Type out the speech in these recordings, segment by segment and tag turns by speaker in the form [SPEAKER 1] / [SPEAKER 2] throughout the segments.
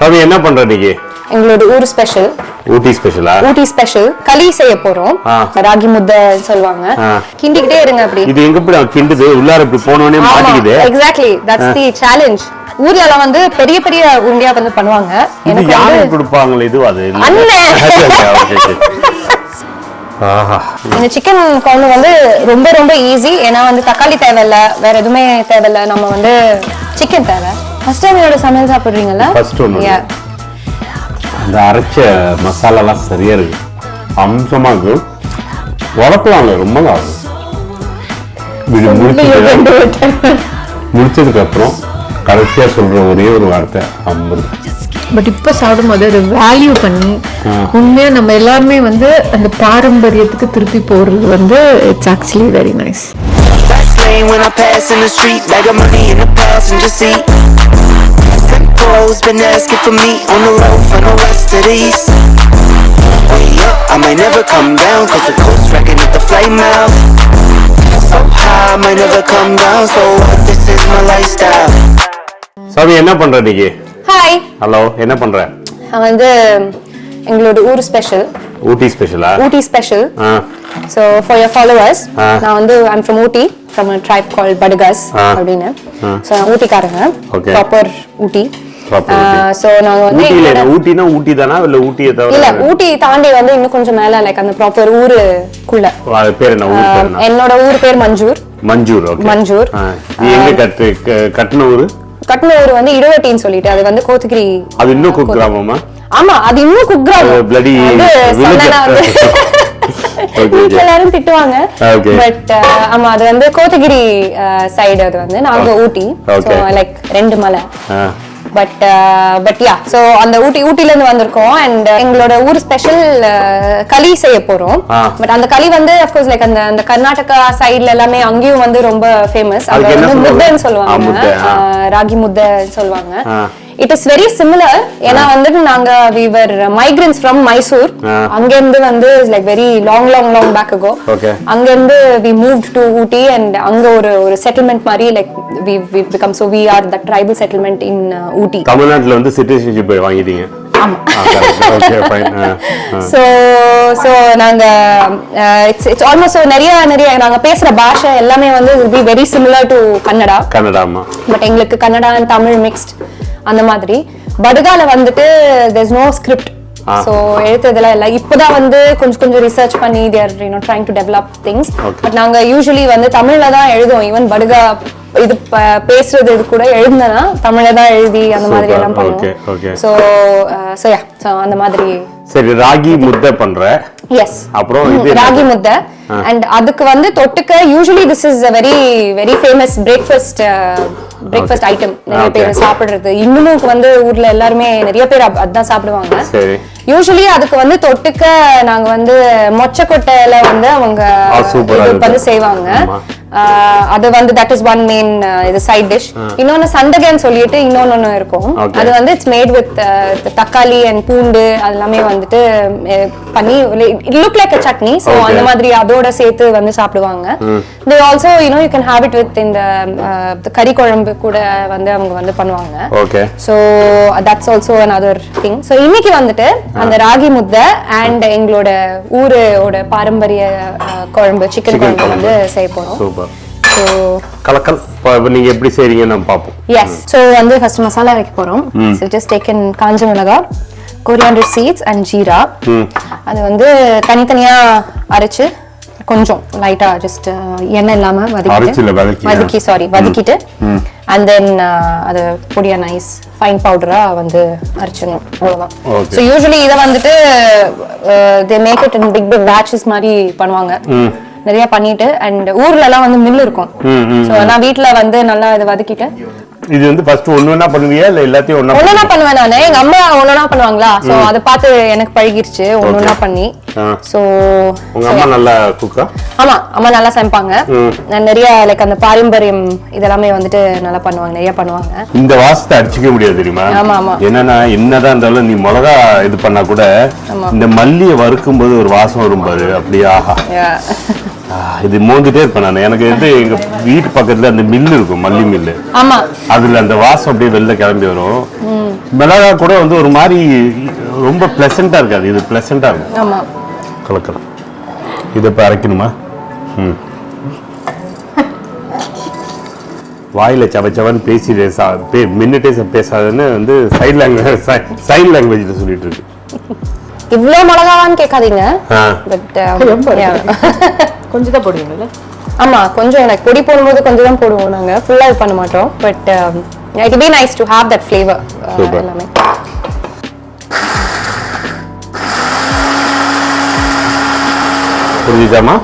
[SPEAKER 1] சாமி என்ன பண்ற நீங்க?
[SPEAKER 2] எங்களோட ஊர் ஸ்பெஷல்.
[SPEAKER 1] ஊட்டி ஸ்பெஷலா? ஊட்டி
[SPEAKER 2] ஸ்பெஷல் களி செய்ய போறோம். ராகி முத்தை சொல்வாங்க. கிண்டிக்கிட்டே இருங்க அப்படி.
[SPEAKER 1] இது எங்க போய் கிண்டுது? உள்ளார இப்படி போனோனே மாட்டிக்குது.
[SPEAKER 2] Exactly that's the challenge. ஊர்ல வந்து பெரிய பெரிய உருண்டையா வந்து பண்ணுவாங்க.
[SPEAKER 1] எனக்கு யாரு கொடுப்பாங்களே இது அது. அண்ணே.
[SPEAKER 2] இந்த சிக்கன் குழம்பு வந்து ரொம்ப ரொம்ப ஈஸி. ஏன்னா வந்து தக்காளி தேவையில்ல, வேற எதுவுமே தேவையில்ல. நம்ம வந்து சிக்கன் தேவை. ஃபர்ஸ்ட் டைம் என்னோட சமையல் சாப்பிடுறீங்களா?
[SPEAKER 1] First one. அந்த அரைச்ச மசாலாலாம் சரியா இருக்கு, அம்சமா இருக்கு. உடக்கலாம்ல ரொம்ப ஆகும். முடிச்சதுக்கு அப்புறம் கடைசியா சொல்ற ஒரே ஒரு வார்த்தை 50.
[SPEAKER 3] பட் இப்போ சாப்பிடும்போது அதை வேல்யூ பண்ணி உண்மையா நம்ம எல்லாருமே வந்து அந்த பாரம்பரியத்துக்கு திருப்பி போறது வந்து it's actually very nice.
[SPEAKER 4] When I pass in the street, bag of money in the passenger seat. Central's been asking for me on the road from the west to the east. Way up, I might never come down, cause the coast wrecking at the flame now. So high, I might never come down, so what, this is my lifestyle.
[SPEAKER 1] சாமி என்ன பண்ற நீங்க?
[SPEAKER 2] Hi.
[SPEAKER 1] Hello, என்ன பண்ற?
[SPEAKER 2] வந்து எங்களோட ஊர் special.
[SPEAKER 1] ஊட்டி ஸ்பெஷலா? ஊட்டி special.
[SPEAKER 2] So for your followers, நான் வந்து I'm from Ooty, from a tribe called Badagas அப்படினு. So நான் ஊட்டிக்காரங்க. ப்ராப்பர் ஊட்டி. So நான் வந்து
[SPEAKER 1] ஊட்டினா ஊட்டி தானா இல்ல ஊட்டியே தவிர?
[SPEAKER 2] இல்ல, ஊட்டி தாண்டி வந்து இன்னும் கொஞ்சம் மேல லைக் அந்த ப்ராப்பர் ஊருக்குள்ள.
[SPEAKER 1] அது பேர் என்ன ஊர் பேர்?
[SPEAKER 2] என்னோட ஊர் பேர் மஞ்சூர்.
[SPEAKER 1] மஞ்சூர். ஓகே.
[SPEAKER 2] மஞ்சூர்.
[SPEAKER 1] நீ எங்க கட்டன ஊர்?
[SPEAKER 2] கட்டன ஊர் வந்து இடவட்டின்னு சொல்லிட்டு, அது வந்து கோத்தகிரி.
[SPEAKER 1] அது இன்னும் குக்கிராமமா?
[SPEAKER 2] ஆமா, அது இன்னும் குக்கிராமம்.
[SPEAKER 1] ப்ளடி
[SPEAKER 2] எல்லாரும் திட்டுவாங்க. பட் ஆமா, அது வந்து கோத்தகிரி சைடு. அது வந்து நாங்க ஊட்டி. லைக் ரெண்டு மலை. பட் யா, சோ அந்த ஊட்டில இருந்து வந்திருக்கோம். அண்ட் எங்களோட ஊர் ஸ்பெஷல் களி செய்ய போறோம். பட் அந்த களி வந்து ஆஃப் கோர்ஸ் லைக் அந்த கர்நாடகா சைடுல எல்லாமே அங்கேயும் வந்து ரொம்ப ஃபேமஸ். அது வந்து முத்தைன்னு சொல்லுவாங்க, ராகி முத்தை சொல்லுவாங்க. It is very similar. ஏன்னா வந்து நாங்க we were migrants from Mysore. அங்க இருந்து வந்து like very long back ago. அங்க இருந்து we moved to Ooty and அங்க ஒரு settlement மாதிரி like we become, so we are the tribal settlement in Ooty.
[SPEAKER 1] தமிழ்நாட்டுல வந்து citizenship வாங்கிட்டீங்க.
[SPEAKER 2] ஆமா.
[SPEAKER 1] Okay, fine.
[SPEAKER 2] So நாங்க it's almost நிறைய நாங்க பேசுற பாஷை எல்லாமே வந்து will be very similar to Kannada. But எங்களுக்கு கன்னடா and தமிழ் mixed அந்த மாதிரி. படுகால வந்துட்டு there's no script. So எழுத்ததெல்லாம் இல்ல. இப்போதான் வந்து கொஞ்சம் ரிசர்ச் பண்ணி they are trying to develop things. But நாங்க யூசுவலி வந்து தமிழ்ல தான் எழுதுவோம். ஈவன் படுகா இது பேசுறது இது கூட எழுதுனா தமிழ்ல தான் எழுதி அந்த மாதிரி எல்லாம் பண்ணுவோம். So yeah, so அந்த மாதிரி.
[SPEAKER 1] சரி, ராகி முத்தை பண்ற.
[SPEAKER 2] எஸ், அப்புறம் இது ராகி முத்தை. அண்ட் அதுக்கு வந்து தொட்டுக்க usually this is a very famous breakfast item. நிறைய பேர் சாப்பிடுறது இன்னும் வந்து ஊர்ல எல்லாருமே நிறைய பேர் அதான் சாப்பிடுவாங்க. யூசுவலி அதுக்கு வந்து தொட்டுக்க நாங்க வந்து மொச்சக்கொட்டையில வந்து அவங்க வந்து செய்வாங்க. அது வந்து that is one main இது side dish. இன்னொன்னு சந்தகன்னு சொல்லிட்டு இன்னொன்னு இருக்கும். அது வந்து it's made with தக்காளி and பூண்டு அதெல்லாமே வந்துட்டு பண்ணி it look like a chutney. So அந்த மாதிரி அதோட சேர்த்து வந்து சாப்பிடுவாங்க. They also you can have it with in the கறி குழம்பு கூட வந்து அவங்க வந்து பண்ணுவாங்க. So that's also another thing. So இன்னைக்கு வந்துட்டு அந்த ராகி முத்தை and எங்களோட ஊரோட பாரம்பரிய குழம்பு சிக்கன் குழம்பு வந்து செய்ய போறோம். So
[SPEAKER 1] கலக்கல் நீங்க எப்படி செய்றீங்க நம்ம பாப்போம்.
[SPEAKER 2] Yes, so வந்து first மசாலா வைக்க போறோம். So just taken காஞ்ச மிளகாய், coriander seeds and jeera. அது வந்து தனித்தனியா அரைச்சு கொஞ்சம் லைட்டா ஜஸ்ட் எண்ணெய் இல்லாம வதக்கிட்டு and then அது பொடியா நைஸ் ஃபைன் பவுடரா வந்து அரைச்சணும். அவ்வளவுதான். So usually இத வந்துட்டு they make it in big batches மாதிரி பண்ணுவாங்க. நிறைய பண்ணிட்டு அண்ட் ஊர்ல எல்லாம் வந்து மில் இருக்கும். சோ நான் வீட்ல வந்து நல்லா இத வதக்கிட்டு
[SPEAKER 1] இது வந்து ஃபர்ஸ்ட் ஒண்ணா பண்ணுவீயா இல்ல எல்லாத்தையும் ஒண்ணா
[SPEAKER 2] பண்ணுவேன் நானே. எங்க அம்மா ஒண்ணா பண்ணுவாங்களா, சோ அத பார்த்து எனக்கு பழகிருச்சு ஒண்ணா பண்ணி. சோ
[SPEAKER 1] உங்க அம்மா நல்லா குக்கா?
[SPEAKER 2] ஆமா, அம்மா நல்லா சமைப்பாங்க. நிறைய லைக் அந்த பாரம்பரியம் இதெல்லாமே வந்துட்டு நல்லா பண்ணுவாங்க, நிறைய பண்ணுவாங்க.
[SPEAKER 1] இந்த வாசத்தை அடிச்சுக்க முடியாது தெரியுமா?
[SPEAKER 2] ஆமா.
[SPEAKER 1] என்னன்னா என்னதான் இருந்தாலும் நீ மிளகா இது பண்ணா கூட இந்த மல்லியை வறுக்கும் போது ஒரு வாசம் வரும் பாரு, அப்படியே ஆஹா. இது மோந்துட்டே இருப்பேன் நான். எனக்கு வந்து எங்க வீட்டு பக்கத்துல அந்த மில்லு இருக்கும், மல்லி மில்லு.
[SPEAKER 2] ஆமா,
[SPEAKER 1] அதுல அந்த வாசம் அப்படியே வெளில கிளம்பி வரும். மிளகா கூட வந்து ஒரு மாதிரி ரொம்ப பிளசண்டா இருக்காது, இது பிளசண்டா இருக்கும்.
[SPEAKER 2] ஆமா
[SPEAKER 1] கலக்கலாம். இதை இப்போ அரைக்கணுமா? வாயில சவச்சவன் பேசி மின்னிட்டே பேசாதுன்னு வந்து சைன் லாங்குவேஜ்ல சொல்லிட்டு இருக்கு.
[SPEAKER 2] இவ்ளோ மிளகாவான்னு கேட்காதீங்க. பட்
[SPEAKER 3] கொஞ்சம் தான் போடுவீங்கல்ல?
[SPEAKER 2] ஆமா, கொஞ்சம் எனக்கு பொடி போடும்போது கொஞ்சம் தான் போடுவோம், நாங்க ஃபுல்லா இது பண்ண மாட்டோம். But it would be nice to have that flavor. எல்லாமே
[SPEAKER 1] புரியுதாமா?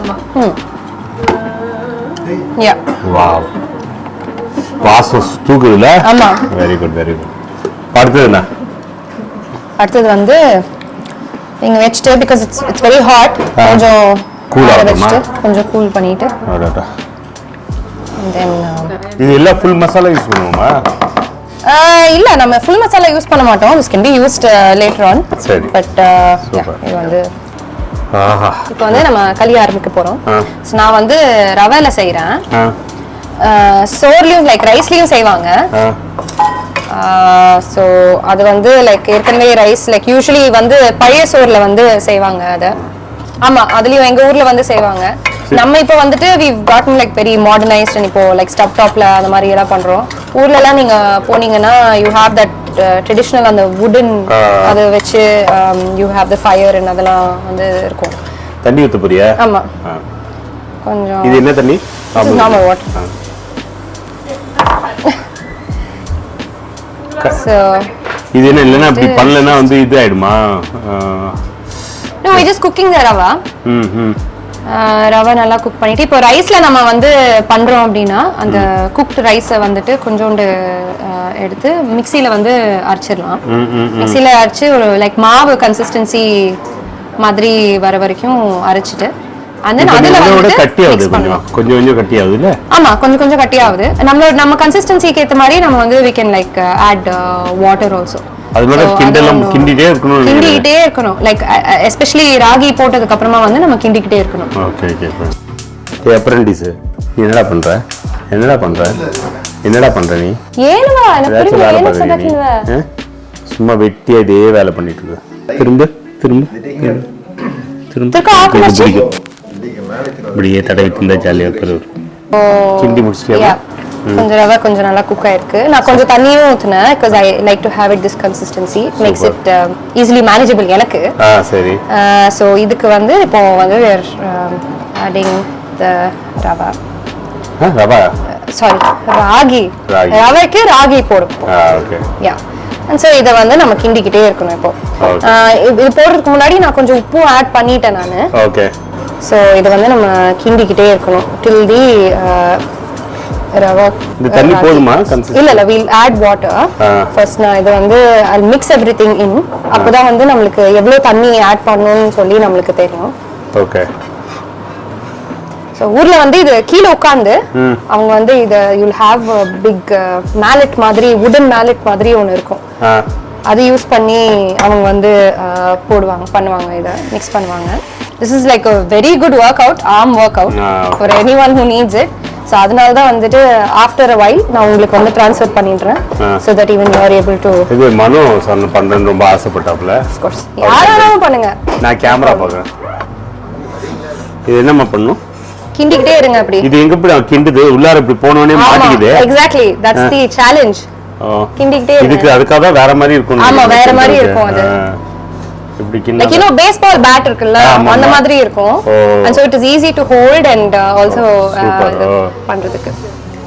[SPEAKER 2] யா
[SPEAKER 1] வாவ், வாசம் தூக்குதுல.
[SPEAKER 2] ஆமா,
[SPEAKER 1] வெரி குட் வெரி குட். அடுத்தது என்ன?
[SPEAKER 2] அடுத்தது வந்து நீங்க வெச்சிட்டு because it's very hot, கொஞ்சம்
[SPEAKER 1] கூல் ஆகுமா?
[SPEAKER 2] கொஞ்சம் கூல் பண்ணிட்டு
[SPEAKER 1] அடடா.
[SPEAKER 2] and then
[SPEAKER 1] இது எல்லாம் ஃபுல் மசாலா யூஸ் பண்ணுவோமா?
[SPEAKER 2] இல்ல, நம்ம ஃபுல் மசாலா யூஸ் பண்ண மாட்டோம். this can be used later on.
[SPEAKER 1] சரி.
[SPEAKER 2] பட் இது வந்து
[SPEAKER 1] ஆஹா.
[SPEAKER 2] இப்போ வந்து நம்ம களி ஆரம்பிக்க போறோம். சோ நான் வந்து ரவைல செய்றேன். சோர்லயும் லைக் ரைஸ்லயும் செய்வாங்க. சோ அது வந்து லைக் ஏற்கனவே ரைஸ் லைக் யூசுவலி வந்து பழைய சோர்ல வந்து செய்வாங்க அத. ஆமா, அதுலயும் எங்க ஊர்ல வந்து செய்வாங்க. நம்ம இப்போ வந்துட்டு we've gotten like very modernized and இப்போ like ஸ்டவ் டாப்ல அந்த மாதிரி எல்லாம் பண்றோம். ஊர்ல எல்லாம் நீங்க போனீங்கன்னா you have that traditional அந்த wooden அத வச்சு you have the fire and அதெல்லாம் வந்து இருக்கும்.
[SPEAKER 1] தண்ணி ஊத்த போறியா?
[SPEAKER 2] ஆமா, கொஞ்சம்.
[SPEAKER 1] இது என்ன தண்ணி?
[SPEAKER 2] normal water. So
[SPEAKER 1] இது என்ன இல்லனா அப்படி பண்ணலனா வந்து இது ஆயிடுமா?
[SPEAKER 2] no, we just cooking the rava. ரவை நல்லா குக் பண்ணிட்டு இப்போ ரைஸ்ல நம்ம வந்து பண்றோம் அப்படின்னா அந்த குக்டு ரைஸை வந்துட்டு கொஞ்சோண்டு எடுத்து மிக்சியில வந்து அரைச்சிடலாம். மிக்சியில அரைச்சு ஒரு லைக் மாவு கன்சிஸ்டன்சி மாதிரி வர வரைக்கும் அரைச்சிட்டு அதுல வந்து
[SPEAKER 1] கட்டியாவது கொஞ்சம் கட்டியாவது இல்ல? ஆமா,
[SPEAKER 2] கொஞ்சம் கட்டியாவது. நம்ம கன்சிஸ்டன்சிக்கு ஏத்த மாதிரி நம்ம வந்து we can like add water also.
[SPEAKER 1] அது மாதிரி கிண்டிட்டே இருக்கணும் லைக் எஸ்பெஷலி ராகி போட்டதுக்கு அப்புறமா வந்து நம்ம கிண்டிக்கிட்டே இருக்கணும். Okay okay. அப்ரெண்டிஸ் என்னடா பண்ற நீ?
[SPEAKER 2] ஏனுவா எனக்கு ஏன சொன்னீங்க?
[SPEAKER 1] சும்மா வெட்டியா இதே வேலை பண்ணிட்டு இருக்க. திரும்ப ஆக்குனச்சு இப்படியே தடவி திண்டா ஜாலியா இருக்கு. கிண்டி முடிச்சிட்டியா?
[SPEAKER 2] கொஞ்சம் ரவை கொஞ்சம் நல்லா குக் ஆயிருக்கு. நான் கொஞ்சம் தண்ணியும் ஊத்துனேன் because I like to have it this consistency. Makes it easily manageable எனக்கு.
[SPEAKER 1] சரி.
[SPEAKER 2] So இதுக்கு வந்து இப்போ வந்து we are adding the rava.
[SPEAKER 1] Rava?
[SPEAKER 2] Sorry, ragi. ரவைக்கு ragi போடும்.
[SPEAKER 1] ஓகே.
[SPEAKER 2] யா. and so இத வந்து நம்ம கிண்டிக்கிட்டே இருக்கணும் இப்போ. இது போடுறதுக்கு முன்னாடி நான் கொஞ்சம் உப்பு ஆட் பண்ணிட்டேன் நானு.
[SPEAKER 1] ஓகே.
[SPEAKER 2] so இது வந்து நம்ம கிண்டிக்கிட்டே இருக்கணும் till the ரவா.
[SPEAKER 1] இந்த தண்ணி போடுமா?
[SPEAKER 2] இல்ல we'll add water first. நான் இது வந்து I'll mix everything in. அப்பதான் வந்து நமக்கு எவ்வளவு தண்ணி ஆட் பண்ணனும்னு சொல்லி நமக்கு தெரியும்.
[SPEAKER 1] ஓகே.
[SPEAKER 2] சோ ஊர்ல வந்து இது கீழ உட்கார்ந்து அவங்க வந்து இத you'll have a big mallet மாதிரி wooden mallet மாதிரி ஒன்னு இருக்கும். அது யூஸ் பண்ணி அவங்க வந்து பண்ணுவாங்க, இத mix பண்ணுவாங்க. This is like a very good workout, arm workout for anyone who needs it. So அதனால தான் வந்துட்டு after a while நான் உங்களுக்கு வந்து ட்ரான்ஸ்ஃபர் பண்ணிடுறேன் so that even you are able to.
[SPEAKER 1] இது மனோ சொன்ன பண்றேன்னு ரொம்ப ஆசைப்பட்டாப்ல.
[SPEAKER 2] Of course, யாராலும் பண்ணுங்க.
[SPEAKER 1] நான் கேமரா பார்க்கறேன். இது என்னமா பண்ணனும்?
[SPEAKER 2] கிண்டிக்கிட்டே இருங்க அப்படி.
[SPEAKER 1] இது எங்க போய் கிண்டுது? உள்ளார இப்படி போனோனே மாட்டிக்குது.
[SPEAKER 2] Exactly, that's the challenge. கிண்டிக்கிட்டே இருங்க.
[SPEAKER 1] இதுக்கு அதுக்காக வேற மாதிரி இருக்கும்.
[SPEAKER 2] ஆமா, வேற மாதிரி இருக்கும் அது.
[SPEAKER 1] இப்படி கிண்ட
[SPEAKER 2] like you know baseball bat இருக்குல்ல அந்த மாதிரி இருக்கும். and so it is easy to hold and also பண்றதுக்கு.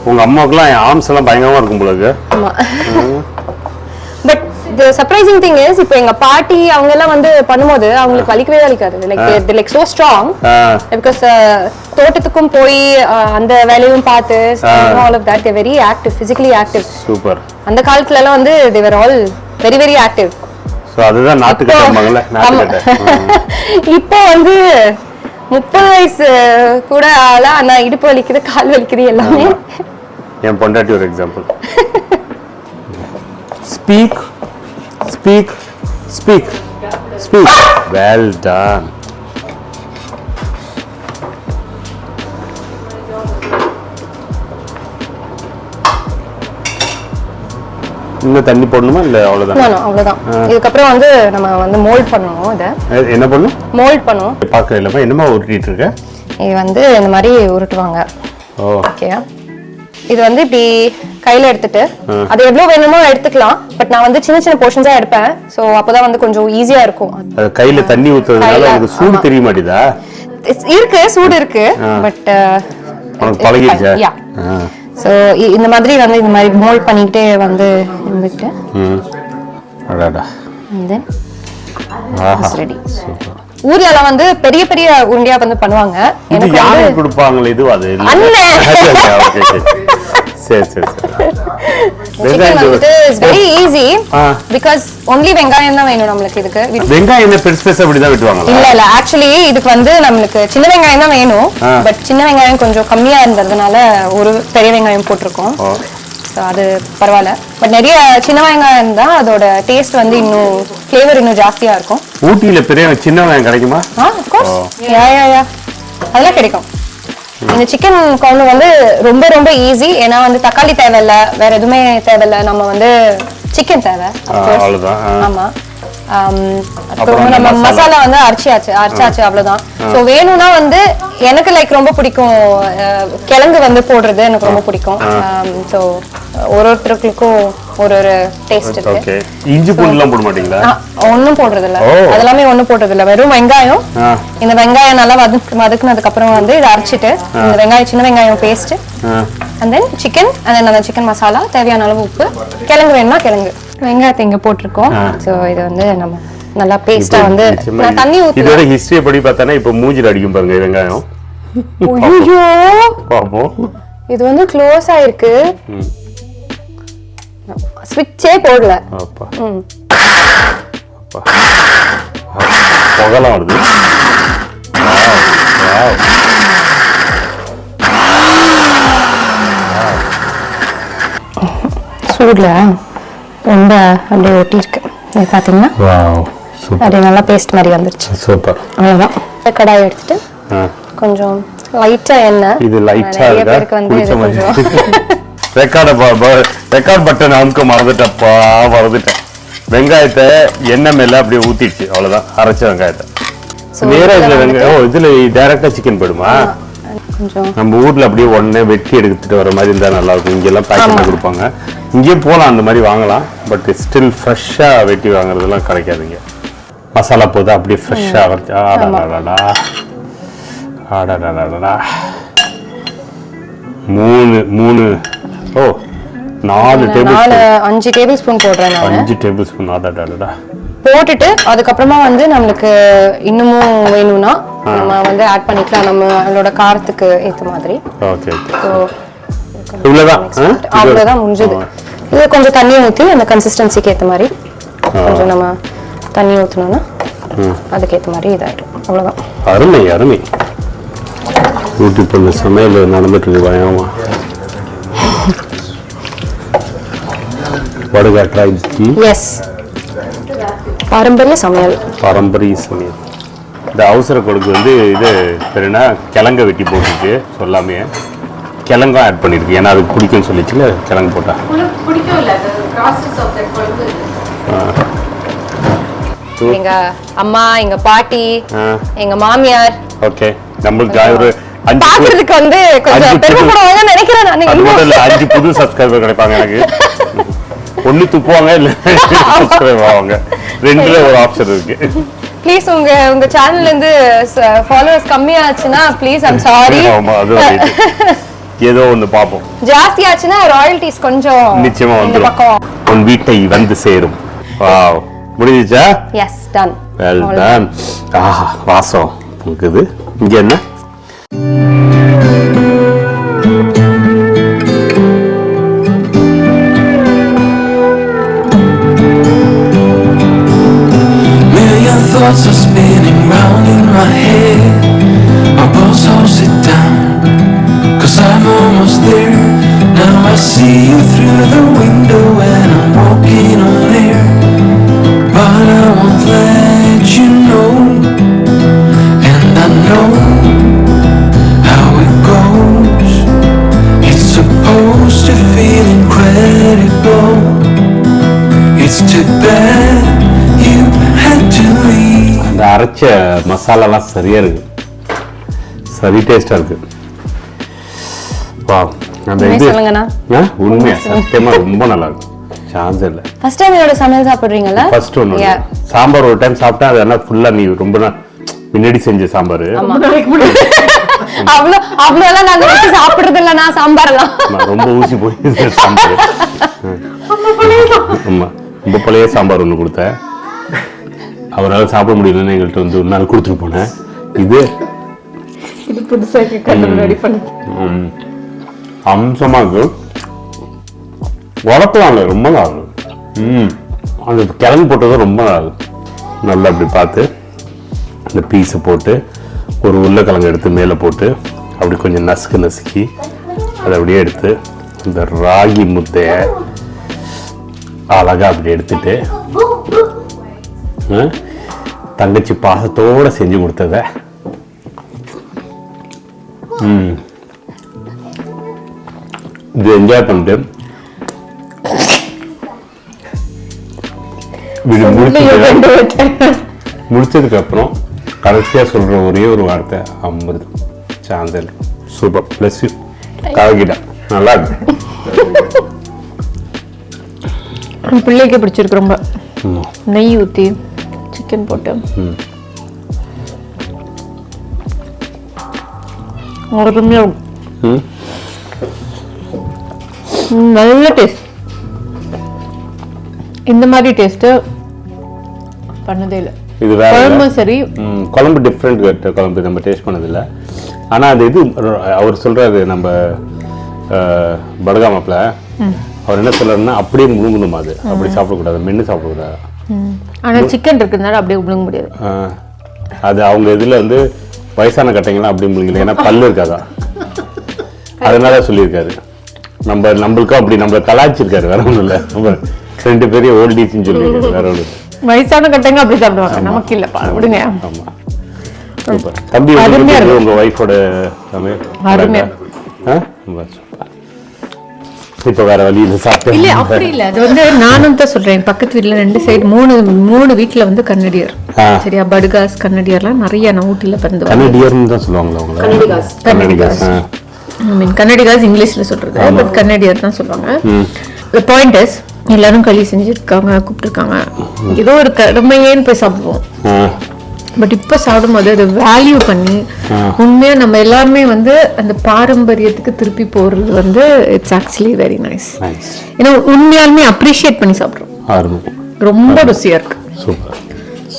[SPEAKER 1] உங்க அம்மாக்குலாம் ஆர்ம்ஸ் எல்லாம் பயங்கரமா இருக்கும் போல இருக்கு.
[SPEAKER 2] ஆமா. but the surprising thing is இப்போ எங்க பாட்டி அவங்க எல்லாம் வந்து பண்ணும்போது அவங்களுக்கு வலிக்காது. like they like so strong because தோட்டத்துக்கும் போய் அந்த வேலையும் பார்த்து all of that they very active, physically active.
[SPEAKER 1] Super.
[SPEAKER 2] அந்த காலத்துல எல்லாம் வந்து they were all very very active.
[SPEAKER 1] So அதுதான் நாட்டுக்கட்டம்பாங்கல, நாட்டுக்கட்ட.
[SPEAKER 2] இப்போ வந்து 30 வயசு கூட ஆளா ஆனா இடுப்பு வலிக்குது, கால் வலிக்குது எல்லாமே.
[SPEAKER 1] என் பொண்டாட்டி ஒரு example. Speak speak speak speak. Well done. இன்னும் தண்ணி போடணுமா இல்ல அவ்வளவுதான்?
[SPEAKER 2] அவ்வளவுதான். இதுக்கு அப்புறம் வந்து நம்ம வந்து மோல்ட் பண்ணனும். இத
[SPEAKER 1] என்ன பண்ணனும்? மோல்ட்
[SPEAKER 2] பண்ணனும்.
[SPEAKER 1] பாக்க இல்லமா என்னமா உருட்டிட்டு இருக்க?
[SPEAKER 2] இது வந்து இந்த மாதிரி உருட்டுவாங்க. ஓகே. இது வந்து இப்படி கையில எடுத்துட்டு அது எவ்வளவு வேணுமோ எடுத்துக்கலாம். பட் நான் வந்து சின்ன சின்ன போர்ஷன்ஸா எடுப்பேன். சோ அப்பதான் வந்து கொஞ்சம் ஈஸியா இருக்கும்.
[SPEAKER 1] கையில தண்ணி ஊத்துறதுனால உங்களுக்கு சூடு தெரிய மாட்டேதா?
[SPEAKER 2] இருக்கு, சூடு இருக்கு. பட்
[SPEAKER 1] உங்களுக்கு பழகிடுச்சா?
[SPEAKER 2] யா. சோ இந்த மாதிரி வந்து இந்த மாதிரி மோல்ட் பண்ணிட்டே வந்து இருந்துட்டு
[SPEAKER 1] அடடா.
[SPEAKER 2] தென் ரெடி. ஊர்ல எல்லாம் வந்து பெரிய பெரிய உருண்டையா வந்து பண்ணுவாங்க.
[SPEAKER 1] எனக்கு யாரு கொடுப்பாங்க இது? அது
[SPEAKER 2] அண்ணே.
[SPEAKER 1] ஓகே சரி சரி சரி.
[SPEAKER 2] Chicken வந்து is very easy because only வெங்காயம் தான் வேணும் நமக்கு. இதுக்கு
[SPEAKER 1] வெங்காயம் என்ன பெருசு பெருசா அப்படி தான் வெட்டுவாங்களா?
[SPEAKER 2] இல்ல ஆக்சுவலி இதுக்கு வந்து நமக்கு சின்ன வெங்காயம் தான் வேணும். பட் சின்ன வெங்காயம் கொஞ்சம் கம்மியா இருந்ததுனால ஒரு பெரிய வெங்காயம் போட்டுருக்கோம். சோ அது பரவாயில்ல. பட் நிறைய சின்ன வெங்காயம் தான் அதோட டேஸ்ட் வந்து இன்னும் ஃப்ளேவர் இன்னும் ஜாஸ்தியா இருக்கும்.
[SPEAKER 1] ஊட்டியில பெரிய சின்ன வெங்காயம் கிடைக்குமா?
[SPEAKER 2] of course. யா அதெல்லாம் கிடைக்கும். இந்த சிக்கன் குழம்பு வந்து ரொம்ப ரொம்ப ஈஸி. ஏன்னா வந்து தக்காளி தேவையில்ல, வேற எதுவுமே தேவையில்ல. நம்ம வந்து சிக்கன் தேவை. ஆமா. அப்புறம் நம்ம மசாலா வந்து அரைச்சாச்சு அவ்வளவுதான். சோ வேணும்னா வந்து எனக்கு லைக் ரொம்ப பிடிக்கும் கிழங்கு வந்து போடுறது எனக்கு ரொம்ப பிடிக்கும். சோ ஒருத்தருக்கும் ஒரு ஒரு டேஸ்ட் இருக்கு.
[SPEAKER 1] ஓகே. இஞ்சி பூண்டு எல்லாம் போட மாட்டீங்களா?
[SPEAKER 2] ஒண்ணும் போடுறது இல்ல. அதெல்லாம் ஒண்ணும் போடுறது இல்ல. வெறும் வெங்காயம். இந்த வெங்காயம் நல்லா வதக்குனதுக்கு அப்புறம் வந்து இத அரைச்சிட்டு இந்த வெங்காயம் சின்ன வெங்காயம் paste and then chicken and then அந்த chicken மசாலா தேவையான அளவு உப்பு, கிழங்கு வேணும்னா கிழங்கு, வெங்காயத்தை இங்க போட்டுருக்கோம். சோ இது வந்து நம்ம நல்லா பேஸ்டா வந்து நான் தண்ணி ஊத்தி
[SPEAKER 1] இதோட ஹிஸ்டரி படி பார்த்தானே இப்போ மூஞ்சில அடிக்கும் பாருங்க வெங்காயம்.
[SPEAKER 2] ஐயோ
[SPEAKER 1] பாப்போம்.
[SPEAKER 2] இது வந்து க்ளோஸ் ஆயிருக்கு. ஸ்விட்சே போடல.
[SPEAKER 1] அப்பா அப்பா புகலாம் வருது.
[SPEAKER 2] சூடுல ரொம்ப அப்படியே ஒட்டி இருக்கு. இது பாத்தீங்கன்னா அப்படியே நல்லா பேஸ்ட் மாதிரி வந்துருச்சு.
[SPEAKER 1] சூப்பர்.
[SPEAKER 2] அவ்வளவுதான். கடாய் எடுத்துட்டு கொஞ்சம் லைட்டா எண்ணெய்.
[SPEAKER 1] இது லைட்டா இருக்கு வந்து இது கொஞ்சம் ரெக்கார்ட் பட்டன் அமுக்க மறந்துட்டேன். வெங்காயத்தை எண்ணெய் மேல அப்படியே ஊத்திடுச்சு. அவ்வளவுதான். அரைச்ச வெங்காயத்தை நேரா இதுல வெங்காயம் இதுல டைரக்டா சிக்கன் போடுமா? கொஞ்சம் நம்ம ஊர்ல அப்படியே உடனே வெட்டி எடுத்துட்டு வர மாதிரி இருந்தா நல்லா இருக்கும். இங்க எல்லாம் பேக்கெட்ல கொடுப்பாங்க. இங்கே போலாம் அந்த மாதிரி வாங்கலாம். பட் ஸ்டில் ஃப்ரெஷ்ஷா வெட்டி வாங்குறதெல்லாம் கிடைக்காதுங்க. மசாலா போதும் அப்படியே ஃப்ரெஷ்ஷா அரைச்சு. ஆடாடாடா
[SPEAKER 2] 5 டேபிள் ஸ்பூன் போடுறேன் நான்.
[SPEAKER 1] 5 டேபிள் ஸ்பூன். ஆடாடாடா
[SPEAKER 2] போட்டுட்டு அதுக்கப்புறமா வந்து நம்மளுக்கு இன்னமும் வேணும்னா நம்ம வந்து ஆட் பண்ணிக்கலாம். நம்மளோட காரத்துக்கு ஏத்த மாதிரி.
[SPEAKER 1] ஓகே
[SPEAKER 2] அவ்வளவுதான் முடிஞ்சது. இது கொஞ்சம் தண்ணி ஊற்றி அந்த கன்சிஸ்டன்சிக்கு ஏற்ற மாதிரி கொஞ்சம் நம்ம தண்ணி ஊற்றினோம்னா அதுக்கேற்ற மாதிரி இதாயிடும். அவ்வளோதான்.
[SPEAKER 1] அருமை அருமை. யூடியூப்ல சமையல் நடந்துட்டு இருக்கு பயமா. வடகா ட்ரை.
[SPEAKER 2] எஸ், பாரம்பரிய சமையல்.
[SPEAKER 1] இந்த அவசர கொடுக்கு வந்து இது பேருனா கிழங்க வெட்டி போட்டுருக்கு. சொல்லாமே கிழங்கும் ஆட் பண்ணிருக்கு. ஏன்னா அதுக்கு பிடிக்கும்னு சொல்லிச்சுல கிழங்கு போட்டா.
[SPEAKER 2] எங்க அம்மா, எங்க பாட்டி, எங்க மாமியார்.
[SPEAKER 1] ஓகே. நம்மளுக்கு ஒரு
[SPEAKER 2] பாக்குறதுக்கு வந்து கொஞ்சம் பெருமைப்படுவாங்க நினைக்கிறேன் நான்.
[SPEAKER 1] 5 புது சப்ஸ்கிரைபர் கிடைப்பாங்க எனக்கு. ஒண்ணு துப்புவாங்க இல்ல சப்ஸ்கிரைப் ஆவாங்க. ரெண்டுல ஒரு ஆப்ஷன் இருக்கு.
[SPEAKER 2] ப்ளீஸ் உங்க சேனல்ல இருந்து ஃபாலோவர்ஸ் கம்மியாச்சுன்னா ப்ளீஸ் ஐம் சாரி.
[SPEAKER 1] ஆமா அது ஏதோ ஒன்னு பாப்போம்.
[SPEAKER 2] ஜாஸ்தி ஆச்சுன்னா ராயல்டிஸ் கொஞ்சம்
[SPEAKER 1] நிச்சயமா வந்துரும். உன் வீட்டை வந்து சேரும். வாவ். முடிஞ்சுச்சா?
[SPEAKER 2] Yes, done.
[SPEAKER 1] Well done. ஆஹா வாசம் இருக்குது. இங்க என்ன?
[SPEAKER 4] Thoughts are spinning round in my head. I pulse, hold, sit down, 'cause I'm almost there. Now I see you through the window and I'm walking on air. But I won't let you know, and I know how it goes. It's supposed to feel incredible,
[SPEAKER 1] அரைச்ச மசாலாலாம் சரியா இருக்கு, சரி டேஸ்டா இருக்கு. வா அந்த இது
[SPEAKER 2] சொல்லுங்கண்ணா.
[SPEAKER 1] உண்மையா சத்தியமா ரொம்ப நல்லா இருக்கு, சான்ஸ் இல்லை.
[SPEAKER 2] ஃபர்ஸ்ட் டைம் என்னோட சமையல் சாப்பிடுறீங்களா?
[SPEAKER 1] ஃபர்ஸ்ட் ஒன்று சாம்பார் ஒரு டைம் சாப்பிட்டா அது என்ன ஃபுல்லா நீ ரொம்ப முன்னாடி செஞ்ச சாம்பார்.
[SPEAKER 2] அவ்வளோ எல்லாம் நாங்க வச்சு சாப்பிடுறது இல்லைண்ணா சாம்பார்லாம்.
[SPEAKER 1] ரொம்ப ஊசி போய் சாம்பார். ஆமா ரொம்ப பழைய சாம்பார் ஒன்று கொடுத்தேன், அவரால் சாப்பிட முடியலன்னு எங்கள்கிட்ட வந்து ஒரு நாள் கொடுத்துட்டு போனேன். இது அம்சமா இருக்கு, உடப்பலாம் இல்லை, ரொம்ப நல்லா இருக்கு. அந்த கிழங்கு போட்டதும் ரொம்ப நல்லா இருக்கு. நல்லா அப்படி பார்த்து அந்த பீஸை போட்டு ஒரு உருளைக்கிழங்கு எடுத்து மேலே போட்டு அப்படி கொஞ்சம் நசுக்கி அதை அப்படியே எடுத்து இந்த ராகி முத்தையை அழகா அப்படி எடுத்துட்டு தங்கச்சி பாசத்தோட செஞ்சு கொடுத்தத இது என்ஜாய் பண்ணிட்டு முடிச்சதுக்கு அப்புறம் கடைசியா சொல்ற ஒரே ஒரு வார்த்தை அமிர்தம், சாந்தல், சூப்பர், பிளஸ் யூ கலக்கிட்டா, நல்லா இருக்கு.
[SPEAKER 3] பிள்ளைக்கு பிடிச்சிருக்கு ரொம்ப. நெய் ஊற்றி சிக்கன் போட்டு நல்ல டேஸ்ட். இந்த மாதிரி டேஸ்ட் பண்ணதே இல்லை.
[SPEAKER 1] இது வேற
[SPEAKER 3] குழம்பு சரி,
[SPEAKER 1] குழம்பு டிஃப்ரெண்ட் குழம்பு நம்ம டேஸ்ட் பண்ணதில்ல. ஆனா அது இது அவர் சொல்றாரு நம்ம படுகாமப்பில் அவர் என்ன சொல்றாருன்னா அப்படியே முழுங்கணுமா, அது அப்படி சாப்பிடக்கூடாது, மென்று சாப்பிடக்கூடாது.
[SPEAKER 3] ஆனா சிக்கன் இருக்கிறதுனால அப்படியே முழுங்க முடியாது.
[SPEAKER 1] அது அவங்க இதுல வந்து வயசான கட்டைங்களாம் அப்படி முழுங்கல, ஏன்னா பல்லு இருக்காதா, அதனால சொல்லியிருக்காரு. நம்மளுக்கும் அப்படி நம்மள கலாய்ச்சிருக்காரு, வேற ஒன்றும் இல்லை. நம்ம 2 பேரையும் ஓல்டேஜ்னு சொல்லியிருக்காரு, வேற ஒன்று.
[SPEAKER 3] வயசான கட்டைங்க அப்படி சாப்பிடுவாங்க, நமக்கு இல்லப்பா, விடுங்க.
[SPEAKER 1] ஆமா சூப்பர். தம்பி உங்க வைஃபோட
[SPEAKER 3] அருமையா
[SPEAKER 1] இப்ப வேற வழி இல்லை சாப்பிட்டு
[SPEAKER 3] இல்ல அப்படி இல்ல. அது வந்து நானும் தான் சொல்றேன், பக்கத்து வீட்டுல 2 சைடு 3 வீட்டுல வந்து கன்னடியர், சரியா, படுகாஸ் கன்னடியர்லாம் நிறைய நான் ஊட்டில பிறந்து.
[SPEAKER 1] கன்னடியர்னு தான் சொல்லுவாங்களா அவங்க? கன்னடிகாஸ்.
[SPEAKER 3] ஐ மீன் கன்னடிகாஸ் இங்கிலீஷ்ல சொல்றது, பட் கன்னடியர் தான் சொல்லுவாங்க. The point is எல்லாரும் களி செஞ்சிருக்காங்க, கூப்பிட்டுருக்காங்க, ஏதோ ஒரு கடமையேன்னு போய் சாப்பிடுவோம். பட் இப்ப சாப்பிடும் போது அதை வேல்யூ பண்ணி உண்மையா நம்ம எல்லாருமே வந்து அந்த பாரம்பரியத்துக்கு திருப்பி போறது வந்து இட்ஸ் ஆக்சுவலி வெரி நைஸ். ஏன்னா உண்மையாலுமே அப்ரிஷியேட் பண்ணி சாப்பிடுறோம், ரொம்ப ருசியா இருக்கு.
[SPEAKER 1] சூப்பர்.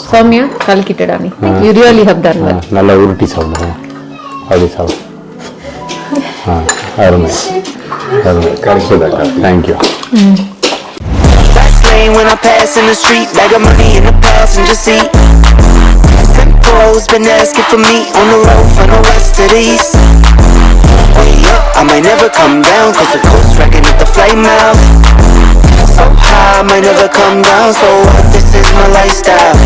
[SPEAKER 3] சௌமியா கலக்கிட்டடா நீ, you really have done well.
[SPEAKER 1] நல்லா உருட்டி சாப்பிடுறோம், அப்படி சாப்பிடு. அருமை அருமை, கிடைச்சதா, thank you.
[SPEAKER 4] When I pass in the street, bag of money in the passenger seat. Been asking for me on the road from the west to the east. Way up, I might never come down, cause the coast wrecking at the flight mouth. So high, I might never come down, so what, this is my lifestyle.